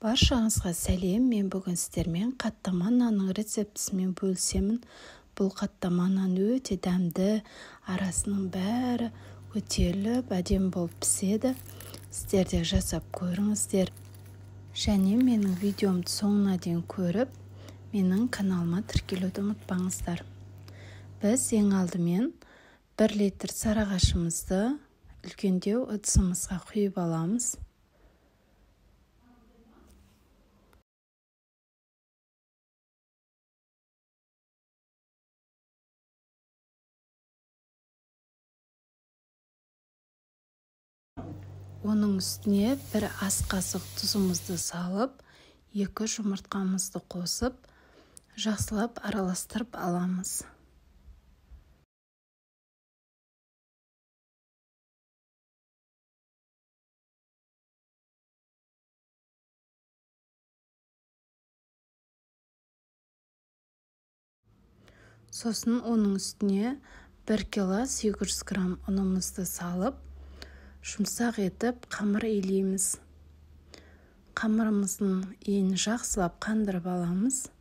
Баршаңызға сәлем, мен бүгін сіздермен қаттама нанның рецептісімен бөлісемін. Бұл қаттама нан өте дәмді, арасының бәрі көтеріліп, әдемі болып піседі. Сіздер де жасап көріңіздер. Және менің видеомды соңына дейін көріп, менің каналыма тіркелуді ұмытпаңыздар. Біз ең алдымен 1 литр сарыағашымызды үлкендеу ыдысымызға құйып аламыз. Оның үстіне 1 ас қасық тұзымызды салып, 2 жұмыртқамызды қосып, жақсылап араластырып аламыз. Сосын оның үстіне 1 кило 800 грамм ұнымызды салып, жұмсақ етіп қамыр илейміз. Қамырымыздың иін жақсылап қандырып аламыз.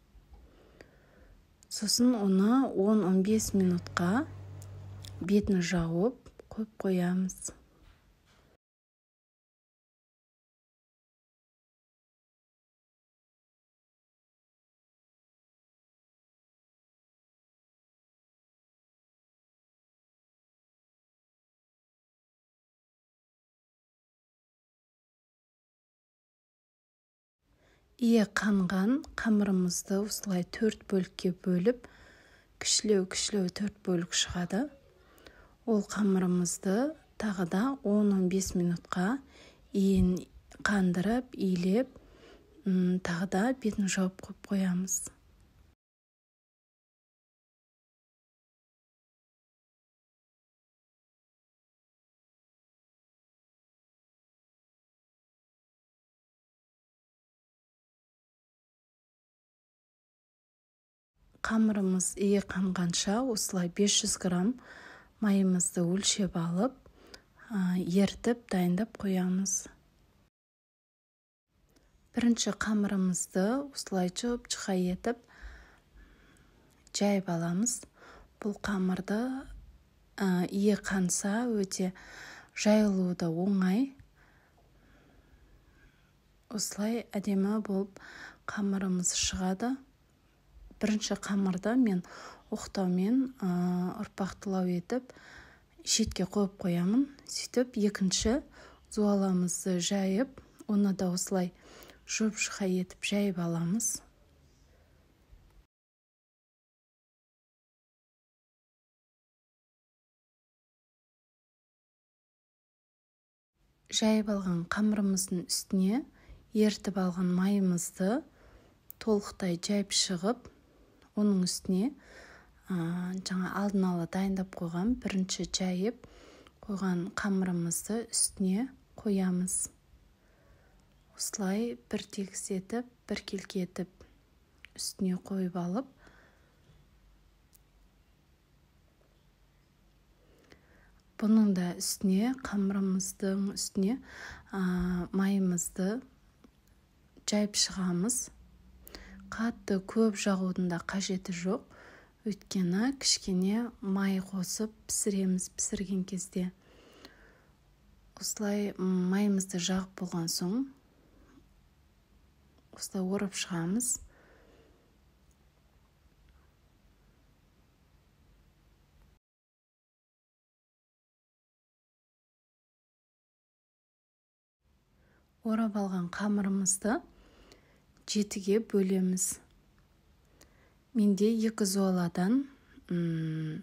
Сосын оны 10-15 минутқа бетін жауып қойып қоямыз. Ие қанған қамырымызды осылай 4 бөлікке бөліп, кішілеу 4 бөлік шығады. Ол қамырымызды тағы да 10-15 минутқа иін қандырып, илеп, тағы да бетін жауып қойып қоямыз. Қамырымыз ие қанғанша осылай 500 грамм майымызды өлшеп алып, ертіп дайындап қоямыз. Бірінші қамырымызды осылай жұп-жұқа етіп жайып аламыз. Бұл қамырды ие қанса өте жайылуы да оңай. Осылай әдемі болып қамырымыз шығады. Бірінші қамырды мен оқтаумен ұрпақтылау етіп шетке қойып қоямын. Сөйтіп екінші зуаламызды жайып, оны да осылай жұп-жұқа етіп жайып аламыз. Жайып алған қамырымыздың үстіне ертіп алған майымызды толықтай жайып шығып, оның үстіне жаңа алдын ала дайындап қойған бірінші жайып қойған қамырымызды үстіне қоямыз. Осылай бір тегіс етіп, бір келкетіп үстіне қойып алып, бұның да үстіне, қамырымыздың үстіне майымызды жайып шығамыз. Қатты көп жағудың да қажеті жоқ. Өйткені кішкене май қосып пісіреміз пісірген кезде. Осылай майымызды жағып болған соң, осылай орып шығамыз. Орап алған қамырымызды 7-ге бөлеміз. Менде 2 зуаладан 7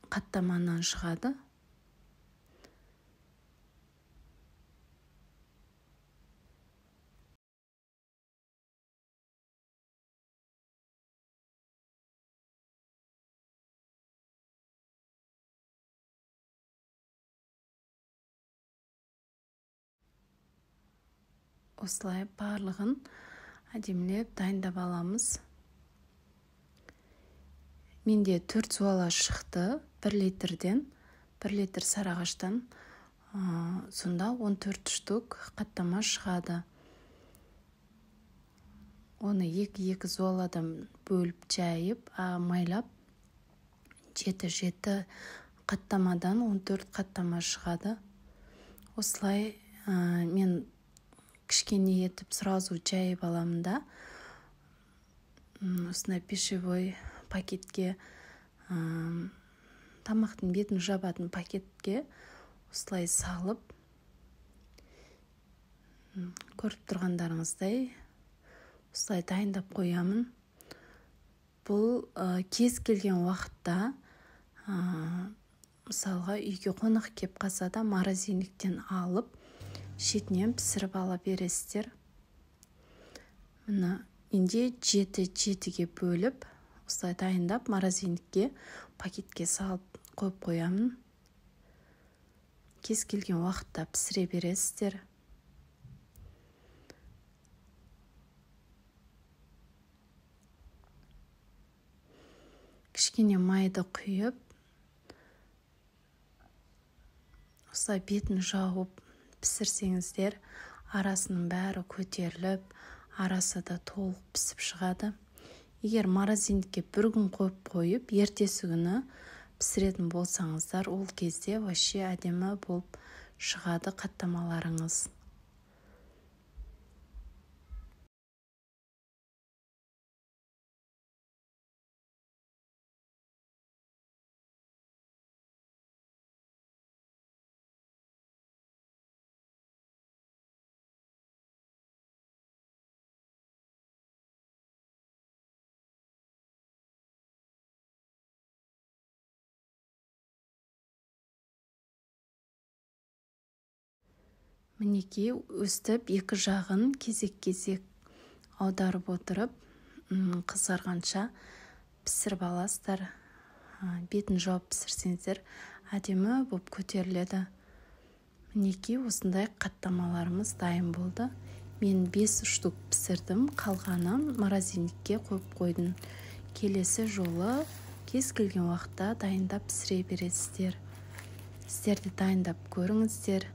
қаттамадан шығады. Осылай барлығын әдемілеп дайындап аламыз. Менде 4 зуала шықты 1 литрден, 1 литр сарыағаштан. Сонда 14 штук қаттама шығады. Оны екі золадан бөліп жайып, майлап 7 қаттамадан 14 қаттама шығады. Осылай мен кішкене етіп сразу жайып аламын да, осындай пищевой пакетке, тамақтың бетін жабатын пакетке осылай салып, көріп тұрғандарыңыздай осылай дайындап қоямын. Бұл кез келген уақытта, мысалға үйге қонақ кеп қалса да морозильниктен алып, шетінен пісіріп ала бересіздер. Мына менде 7-7-ге бөліп, осылай дайындап морозильникке пакетке салып қойып қоямын. Кез келген уақытта пісіре бересіздер. Кішкене майды құйып, осылай бетін жауып пісірсеңіздер, арасының бәрі көтеріліп, арасы да толық пісіп шығады. Егер морозильникке бір күн қойып, ертесі күні пісіретін болсаңыздар, ол кезде вообще әдемі болып шығады қаттамаларыңыз. Мінекей өстіп екі жағын кезек-кезек аударып отырып, қызарғанша пісіріп аласыздар. Бетін жауып пісірсеңіздер, әдемі болып көтеріледі. Мінекей осындай қаттамаларымыз дайын болды. Мен 5 штук пісірдім, қалғаны морозильникке қойып қойдым. Келесі жолы кез келген уақытта дайындап пісіре бересіздер. Сіздер де дайындап көріңіздер.